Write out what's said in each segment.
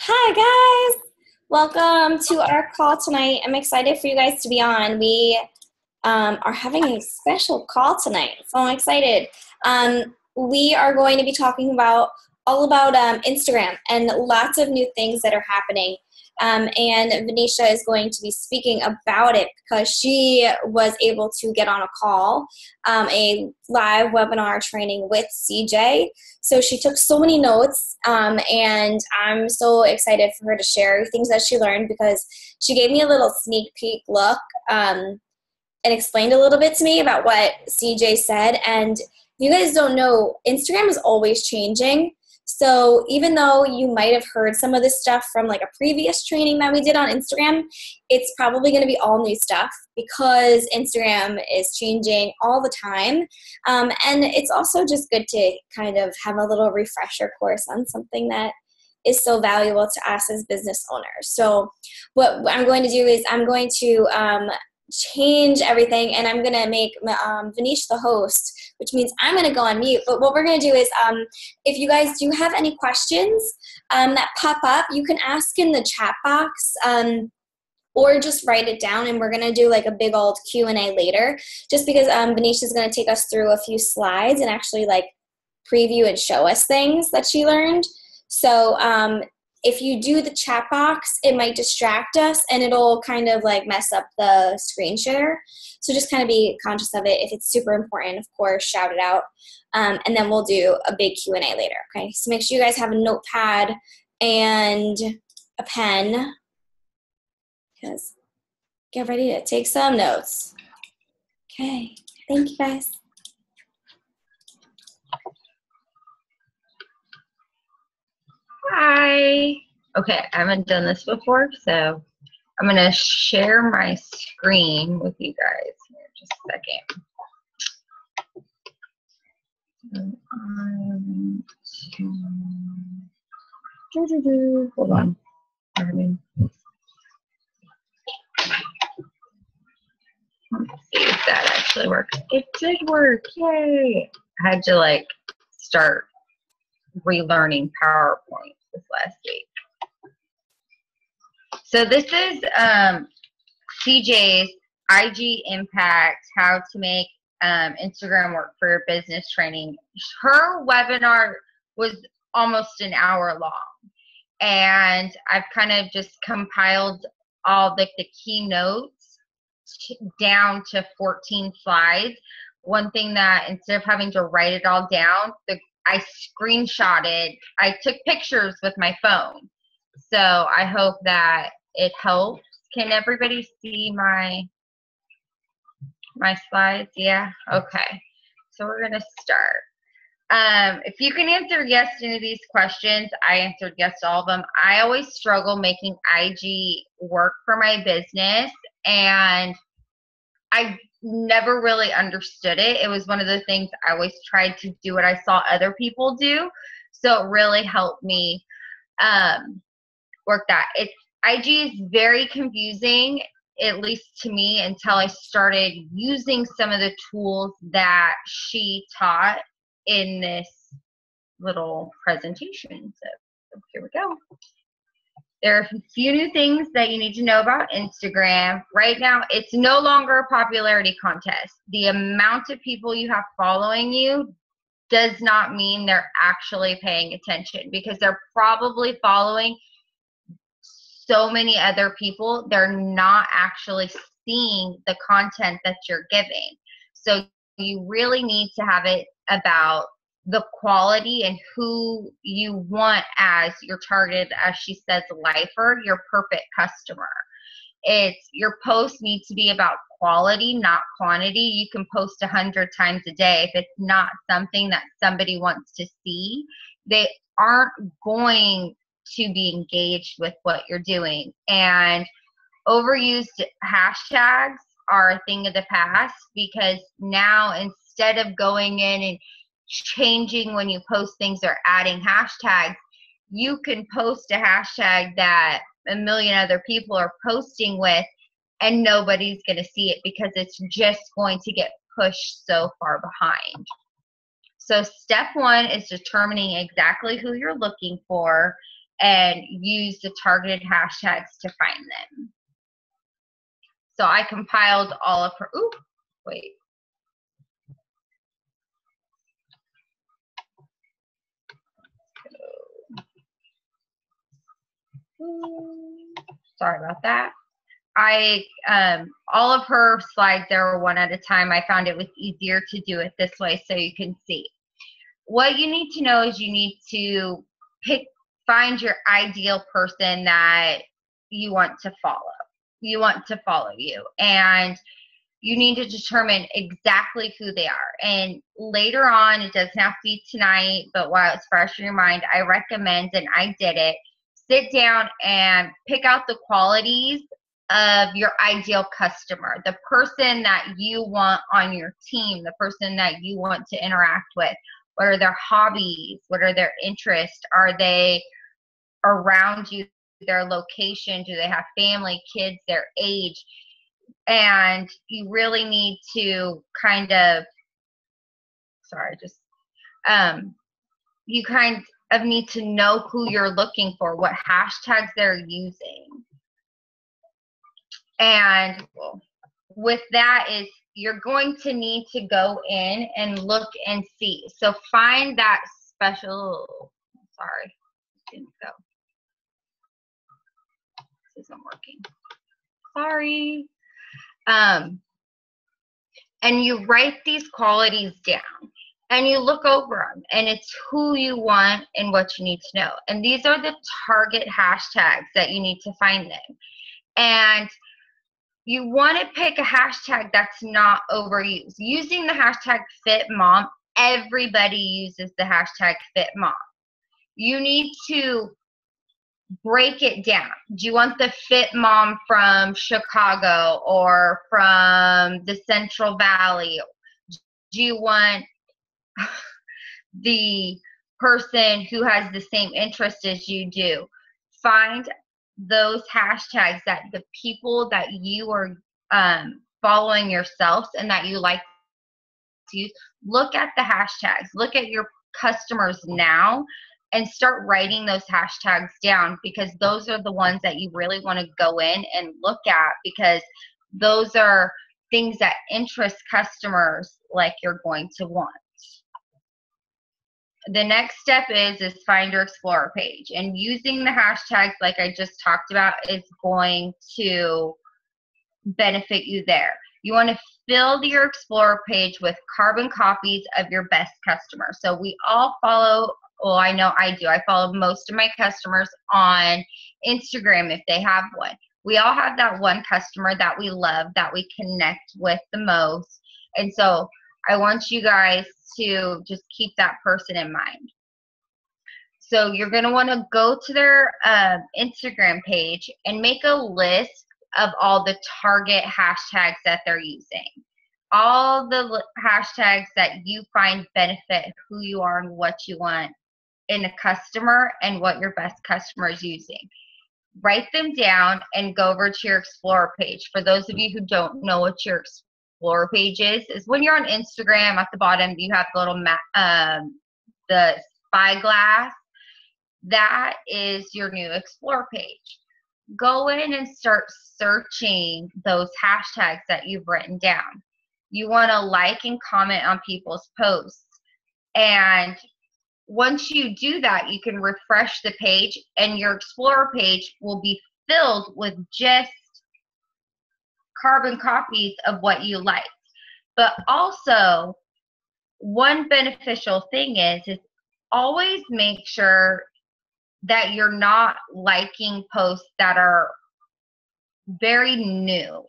Hi, guys. Welcome to our call tonight. I'm excited for you guys to be on. We are having a special call tonight, so I'm excited. We are going to be talking about all about Instagram and lots of new things that are happening. And Vanicia is going to be speaking about it because she was able to get on a call, a live webinar training with CJ. So she took so many notes, and I'm so excited for her to share things that she learned because she gave me a little sneak peek look. And explained a little bit to me about what CJ said. And you guys don't know, Instagram is always changing. So even though you might have heard some of this stuff from like a previous training that we did on Instagram, it's probably going to be all new stuff because Instagram is changing all the time. And it's also just good to kind of have a little refresher course on something that is so valuable to us as business owners. So what I'm going to do is I'm going to change everything, and I'm gonna make Vanish the host, which means I'm gonna go on mute. But what we're gonna do is, if you guys do have any questions that pop up, you can ask in the chat box, or just write it down, and we're gonna do like a big old Q&A later. Just because Vanish is gonna take us through a few slides and actually like preview and show us things that she learned. So if you do the chat box, it might distract us and it'll kind of like mess up the screen share. So just kind of be conscious of it. If it's super important, of course, shout it out. And then we'll do a big Q&A later, okay? So make sure you guys have a notepad and a pen because get ready to take some notes. Okay, thank you guys. Hi. Okay, I haven't done this before, so I'm going to share my screen with you guys here in just a second. Hold on. Let's see if that actually works. It did work. Yay. I had to like start relearning PowerPoint this last week. So this is CJ's IG Impact, how to make Instagram work for your business training. Her webinar was almost an hour long, and I've kind of just compiled all the keynotes down to 14 slides. One thing that instead of having to write it all down, I screenshotted, I took pictures with my phone. So I hope that it helps. Can everybody see my slides? Yeah? Okay. So we're going to start. If you can answer yes to any of these questions, I answered yes to all of them. I always struggle making IG work for my business, and I never really understood it. It was one of the things I always tried to do what I saw other people do. So it really helped me work that. IG is very confusing, at least to me, until I started using some of the tools that she taught in this little presentation. So here we go. There are a few new things that you need to know about Instagram. Right now, it's no longer a popularity contest. The amount of people you have following you does not mean they're actually paying attention, because they're probably following so many other people. They're not actually seeing the content that you're giving. So you really need to have it about the quality and who you want as your target, as she says, lifer, your perfect customer. It's your posts need to be about quality, not quantity. You can post 100 times a day. If it's not something that somebody wants to see, they aren't going to be engaged with what you're doing. And overused hashtags are a thing of the past, because now instead of going in and changing when you post things or adding hashtags, you can post a hashtag that a million other people are posting with, and nobody's going to see it because it's just going to get pushed so far behind. So step one is determining exactly who you're looking for. and use the targeted hashtags to find them. So I compiled all of her, ooh, wait. Sorry about that. All of her slides there were one at a time. I found it was easier to do it this way so you can see. What you need to know is you need to find your ideal person that you want to follow. You want to follow you, and you need to determine exactly who they are. And later on, it doesn't have to be tonight, but while it's fresh in your mind, I recommend, and I did it, sit down and pick out the qualities of your ideal customer, the person that you want on your team, the person that you want to interact with. What are their hobbies? What are their interests? Are they around you, their location? Do they have family, kids, their age? And you really need to kind of, you kind of need to know who you're looking for, what hashtags they're using. And with that is you're going to need to go in and look and see. So find that special, sorry, didn't go. This isn't working. Sorry. And you write these qualities down and you look over them, and it's who you want and what you need to know. And these are the target hashtags that you need to find them. And you want to pick a hashtag that's not overused. Using the hashtag FitMom, everybody uses the hashtag FitMom. You need to break it down. Do you want the fit mom from Chicago or from the Central Valley? Do you want the person who has the same interest as you do? Find those hashtags that the people that you are following yourselves and that you like to use. Look at the hashtags. Look at your customers now and start writing those hashtags down, because those are the ones that you really want to go in and look at, because those are things that interest customers like you're going to want. The next step is find your Explorer page, and using the hashtags like I just talked about is going to benefit you there. You want to fill your Explorer page with carbon copies of your best customers. So we all follow, well, I know I do. I follow most of my customers on Instagram if they have one. We all have that one customer that we love, that we connect with the most. And so I want you guys to just keep that person in mind. So you're going to want to go to their Instagram page and make a list of all the target hashtags that they're using. All the hashtags that you find benefit who you are and what you want in a customer and what your best customer is using. Write them down and go over to your Explorer page. For those of you who don't know what your Explorer page is when you're on Instagram, at the bottom you have the little the spyglass. That is your new Explorer page. Go in and start searching those hashtags that you've written down. You want to like and comment on people's posts. And once you do that, you can refresh the page and your Explorer page will be filled with just carbon copies of what you like. But also, one beneficial thing is always make sure that you're not liking posts that are very new.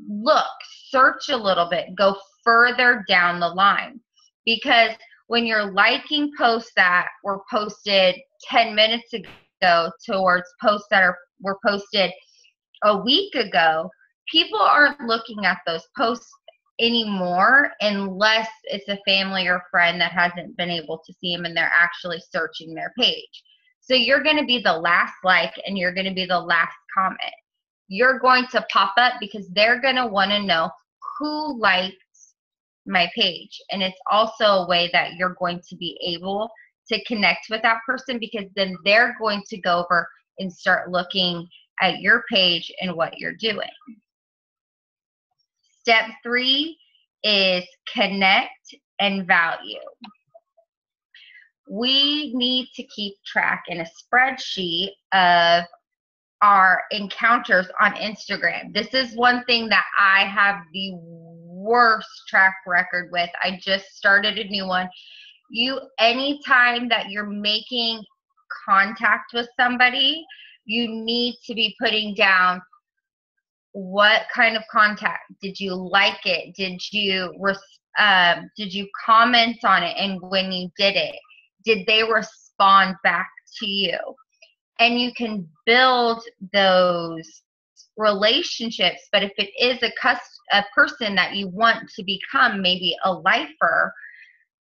Look, search a little bit, go further down the line, because when you're liking posts that were posted 10 minutes ago towards posts that were posted a week ago, people aren't looking at those posts anymore unless it's a family or friend that hasn't been able to see them and they're actually searching their page. So you're going to be the last like and you're going to be the last comment. You're going to pop up because they're going to want to know who likes my page. And it's also a way that you're going to be able to connect with that person, because then they're going to go over and start looking at your page and what you're doing. Step 3 is connect and value. We need to keep track in a spreadsheet of our encounters on Instagram. This is one thing that I have the worst track record with. I just started a new one. Anytime that you're making contact with somebody, you need to be putting down what kind of contact. Did you like it? Did you comment on it? And when you did it, did they respond back to you? And you can build those relationships. But if it is a person that you want to become, maybe a lifer,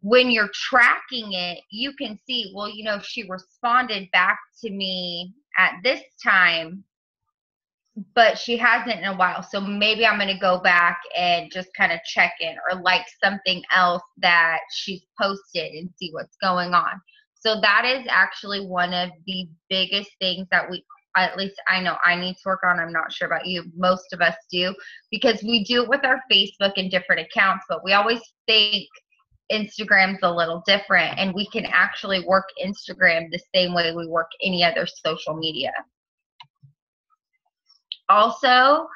when you're tracking it, you can see, well, she responded back to me at this time, but she hasn't in a while. So maybe I'm going to go back and just kind of check in, or like something else that she's posted and see what's going on. So that is actually one of the biggest things that at least I know I need to work on. I'm not sure about you. Most of us do, because we do it with our Facebook and different accounts, but we always think Instagram's a little different, and we can actually work Instagram the same way we work any other social media. Also,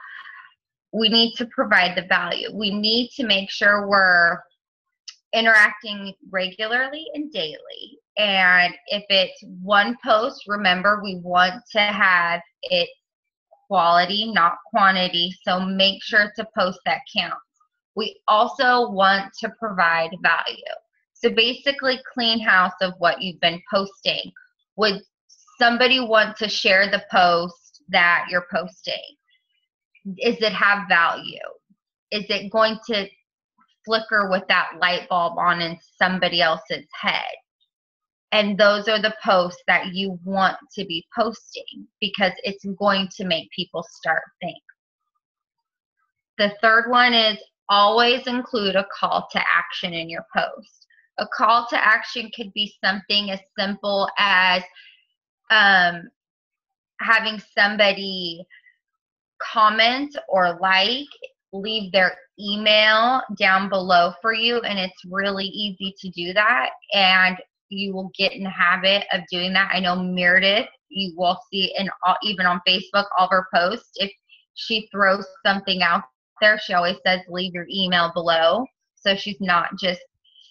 we need to provide the value. We need to make sure we're interacting regularly and daily. And if it's one post, remember, we want to have it quality, not quantity. So make sure to post that counts. We also want to provide value. So basically, clean house of what you've been posting. Would somebody want to share the post that you're posting? Is it have value? Is it going to flicker with that light bulb on in somebody else's head? And those are the posts that you want to be posting, because it's going to make people start thinking. The third one is always include a call to action in your post. A call to action could be something as simple as having somebody comment or leave their email down below for you, and it's really easy to do that, and you will get in the habit of doing that. I know Meredith, you will see even on Facebook, all of her posts, if she throws something out there, she always says leave your email below, so she's not just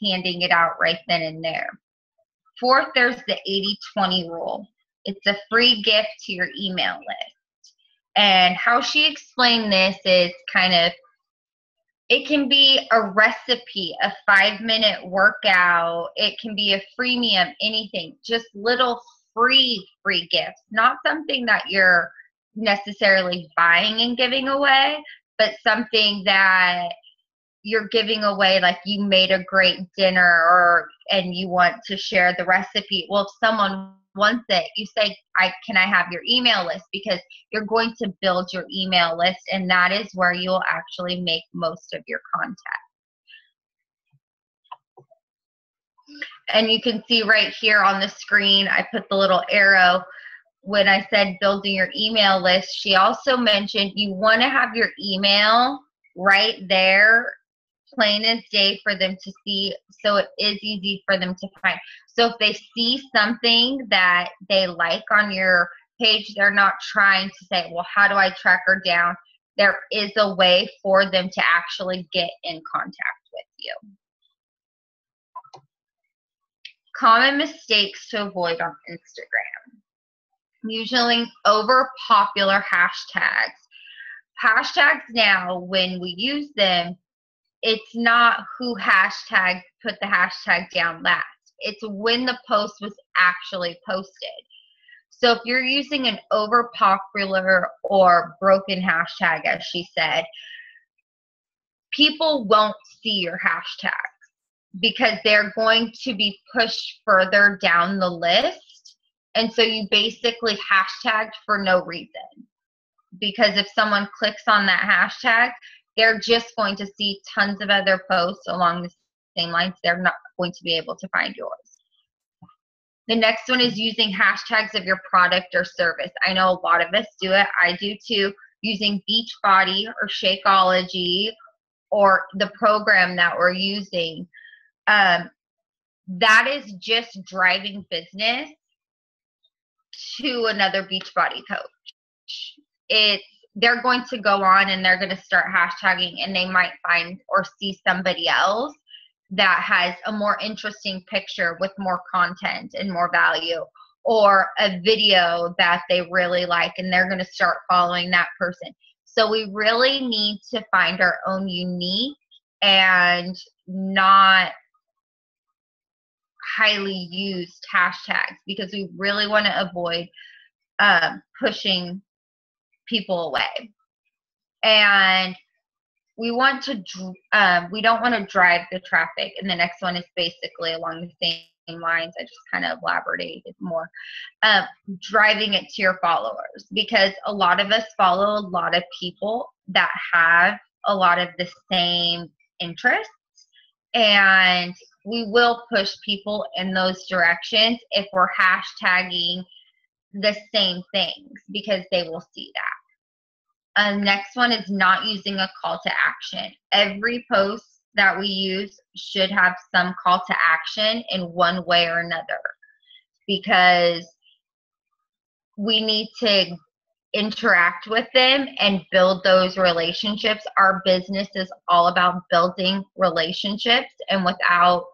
handing it out right then and there. Fourth, there's the 80-20 rule. It's a free gift to your email list. And how she explained this is it can be a recipe, a 5-minute workout. It can be a freemium, anything, just little free gifts, not something that you're necessarily buying and giving away, but something that you're giving away, like you made a great dinner and you want to share the recipe. Well, if someone wants it, you say, can I have your email list? Because you're going to build your email list, and that is where you'll actually make most of your content. And you can see right here on the screen, I put the little arrow. When I said building your email list, she also mentioned you want to have your email right there, plain as day, for them to see, so it is easy for them to find. So if they see something that they like on your page, they're not trying to say, well, how do I track her down? There is a way for them to actually get in contact with you. Common mistakes to avoid on Instagram. Usually over popular hashtags. Hashtags now, when we use them, it's not who put the hashtag down last. It's when the post was actually posted. So if you're using an over popular or broken hashtag, as she said, people won't see your hashtags because they're going to be pushed further down the list. And so you basically hashtagged for no reason. Because if someone clicks on that hashtag, they're just going to see tons of other posts along the same lines. They're not going to be able to find yours. The next one is using hashtags of your product or service. I know a lot of us do it. I do too. Using Beachbody or Shakeology or the program that we're using. That is just driving business to another Beachbody coach. They're going to go on and they're going to start hashtagging, and they might find or see somebody else that has a more interesting picture with more content and more value, or a video that they really like, and they're going to start following that person. So we really need to find our own unique and not highly used hashtags, because we really want to avoid pushing people away. And we want to we don't want to drive the traffic. And the next one is basically along the same lines. I just kind of elaborated more. Driving it to your followers, because a lot of us follow a lot of people that have a lot of the same interests, and we will push people in those directions if we're hashtagging the same things, because they will see that. Next one is not using a call to action. Every post that we use should have some call to action in one way or another, because we need to interact with them and build those relationships. Our business is all about building relationships, and without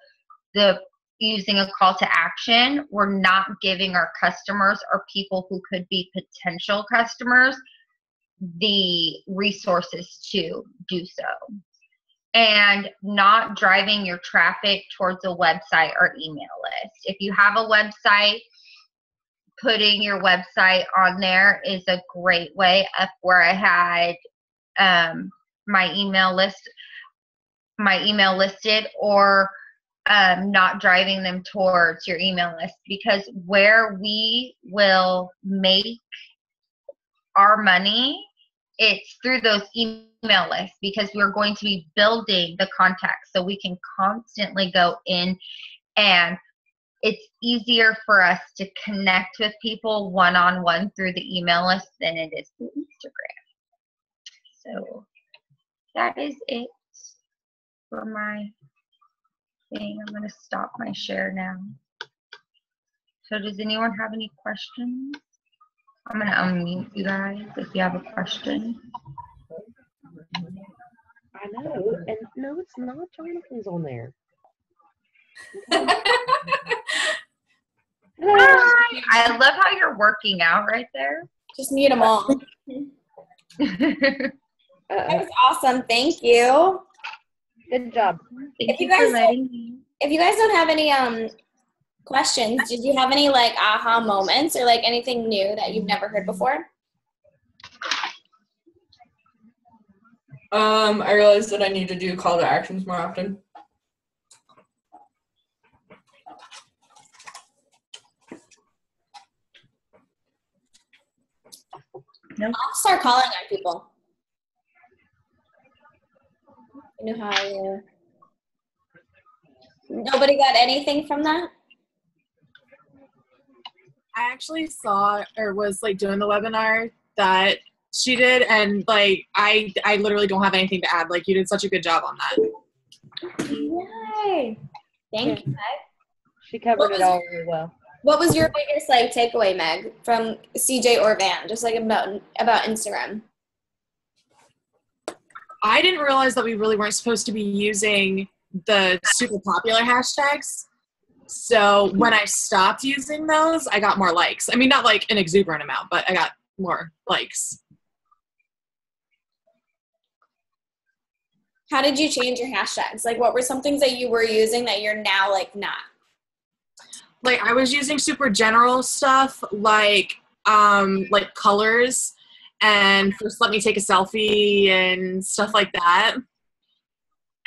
using a call to action, we're not giving our customers or people who could be potential customers the resources to do so. And not driving your traffic towards a website or email list. If you have a website, putting your website on there is a great way. Up where I had my email listed, or not driving them towards your email list, because where we will make our money, it's through those email lists, because we're going to be building the contacts, so we can constantly go in, and it's easier for us to connect with people one-on-one through the email list than it is through Instagram. So that is it for my thing. I'm going to stop my share now. So does anyone have any questions? I'm going to unmute you guys if you have a question. I know. And no, it's not. Jonathan's on there. Hi. I love how you're working out right there. Just mute them all. That was awesome. Thank you. Good job. Thank you for letting me. If you guys don't have any questions, did you have any like aha moments or like anything new that you've never heard before? I realized that I need to do call to actions more often. I'll start calling on people. You know how nobody got anything from that? I actually saw or was like doing the webinar that she did, and like I literally don't have anything to add. Like, you did such a good job on that. Yay! Thank you, Meg. She covered it all really well. What was your biggest like takeaway, Meg, from CJ or Van, just like about Instagram? I didn't realize that we really weren't supposed to be using the super popular hashtags. So when I stopped using those, I got more likes. I mean, not like an exuberant amount, but I got more likes. How did you change your hashtags? Like, what were some things that you were using that you're now like not? Like, I was using super general stuff like colors and first let me take a selfie and stuff like that.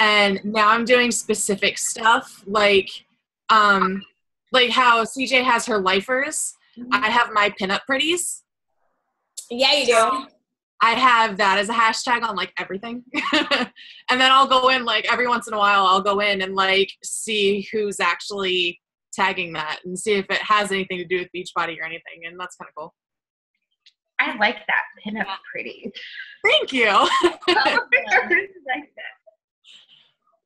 And now I'm doing specific stuff like how CJ has her lifers. Mm-hmm. I have my pinup pretties. Yeah, you do. I have that as a hashtag on like everything. And then I'll go in like every once in a while, I'll go in and like see who's actually tagging that and see if it has anything to do with Beachbody or anything, and that's kind of cool. I like that. Pinup's pretty. Thank you. I like that.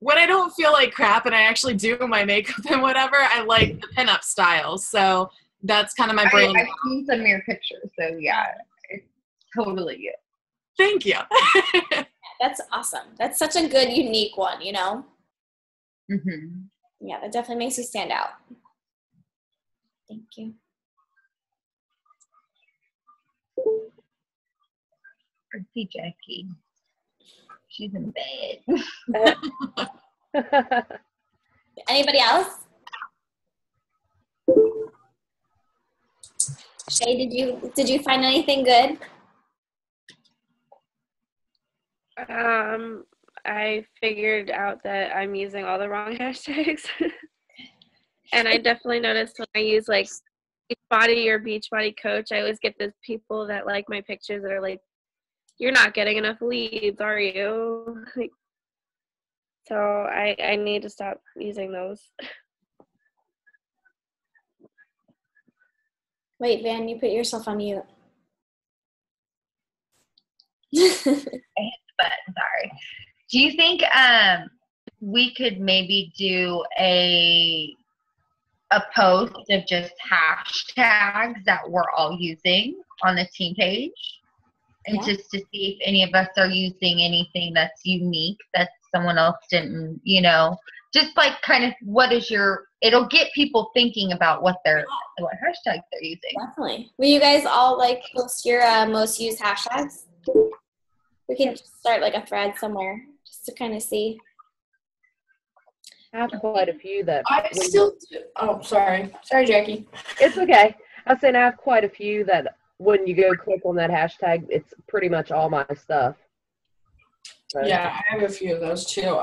When I don't feel like crap and I actually do my makeup and whatever, I like the pinup style. So that's kind of my brand. I've seen some of your pictures, so yeah, it's totally you. Thank you. That's awesome. That's such a good, unique one, you know? Mm-hmm. Yeah, that definitely makes you stand out. Thank you. Pretty Jackie. She's in bed. Anybody else? Shay, did you find anything good? I figured out that I'm using all the wrong hashtags. And I definitely noticed when I use like Beachbody or Beachbody Coach, I always get those people that like my pictures that are like, you're not getting enough leads, are you? Like, so I need to stop using those. Wait, Van, you put yourself on mute. But sorry. Do you think we could maybe do a post of just hashtags that we're all using on the team page? And just to see if any of us are using anything that's unique that someone else didn't, you know, just like kind of it'll get people thinking about what hashtags they're using. Definitely. Will you guys all like post your most used hashtags? We can just start like a thread somewhere just to kind of see. I have quite a few that I still do. Oh, sorry. Sorry, Jackie. it's okay. I was saying I have quite a few that when you go click on that hashtag, it's pretty much all my stuff. So. Yeah, I have a few of those too.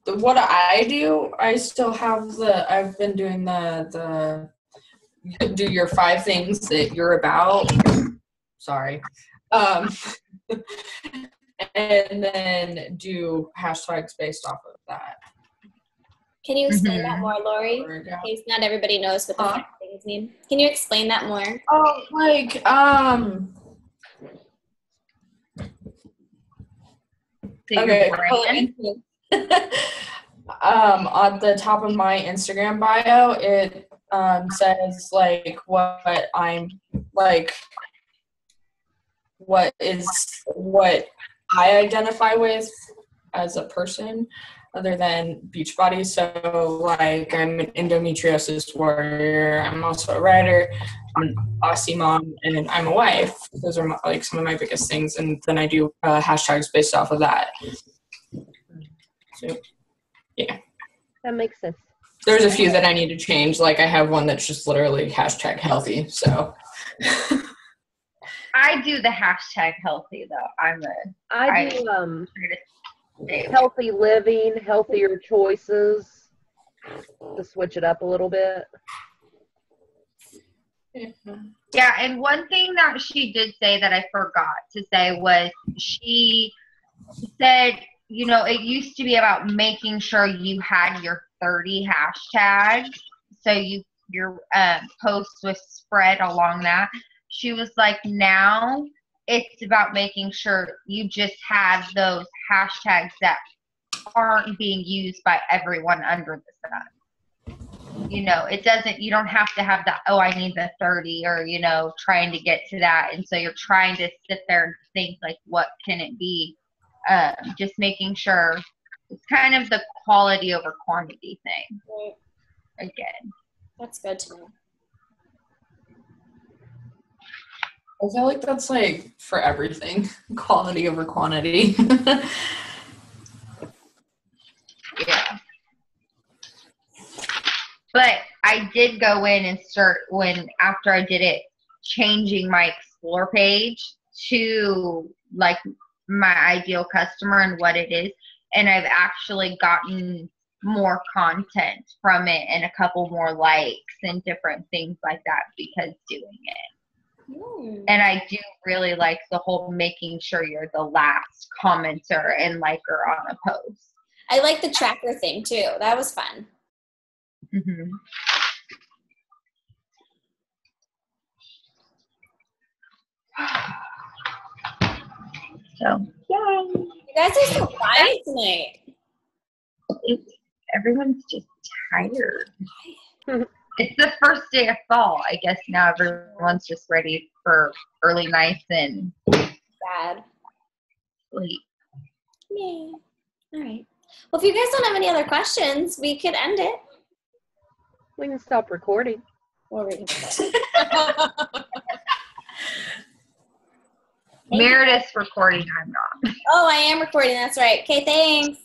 What I do, I still have I've been doing the you can do your 5 things that you're about. Sorry. And then do hashtags based off of that. Can you explain that more, Lori? In case not everybody knows what the 5 things mean. Can you explain that more? Oh, like, okay. On the top of my Instagram bio, it says like what I identify with as a person other than Beachbody. So like I'm an endometriosis warrior, I'm also a writer, I'm an Aussie mom, and I'm a wife. Those are like some of my biggest things, and then I do hashtags based off of that. So yeah. That makes sense. There's a few that I need to change. Like I have one that's just literally hashtag healthy. So I do the hashtag healthy though. I do healthy living, healthier choices to switch it up a little bit. Yeah, and one thing that she did say that I forgot to say was she said, you know, it used to be about making sure you had your 30 hashtags so your post was spread along that. She was like, now it's about making sure you just have those hashtags that aren't being used by everyone under the sun. You know, you don't have to have the, oh, I need the 30 or, you know, trying to get to that. And so you're trying to sit there and think like, what can it be? Just making sure it's kind of the quality over quantity thing. Right. Again. That's good to know. I feel like that's like for everything, quality over quantity. Yeah. But I did go in and start after I did it, changing my explore page to like my ideal customer and what it is. And I've actually gotten more content from it and a couple more likes and different things like that because doing it. And I do really like the whole making sure you're the last commenter and liker on a post. I like the tracker thing too. That was fun. Mm-hmm. So, yay! You guys are so quiet tonight. Everyone's just tired. It's the first day of fall. I guess now everyone's just ready for early nights and Sad. sleep. Yay. All right. Well, if you guys don't have any other questions, we could end it. We can stop recording. Or we can Meredith's recording. I'm not. Oh, I am recording. That's right. Okay, thanks.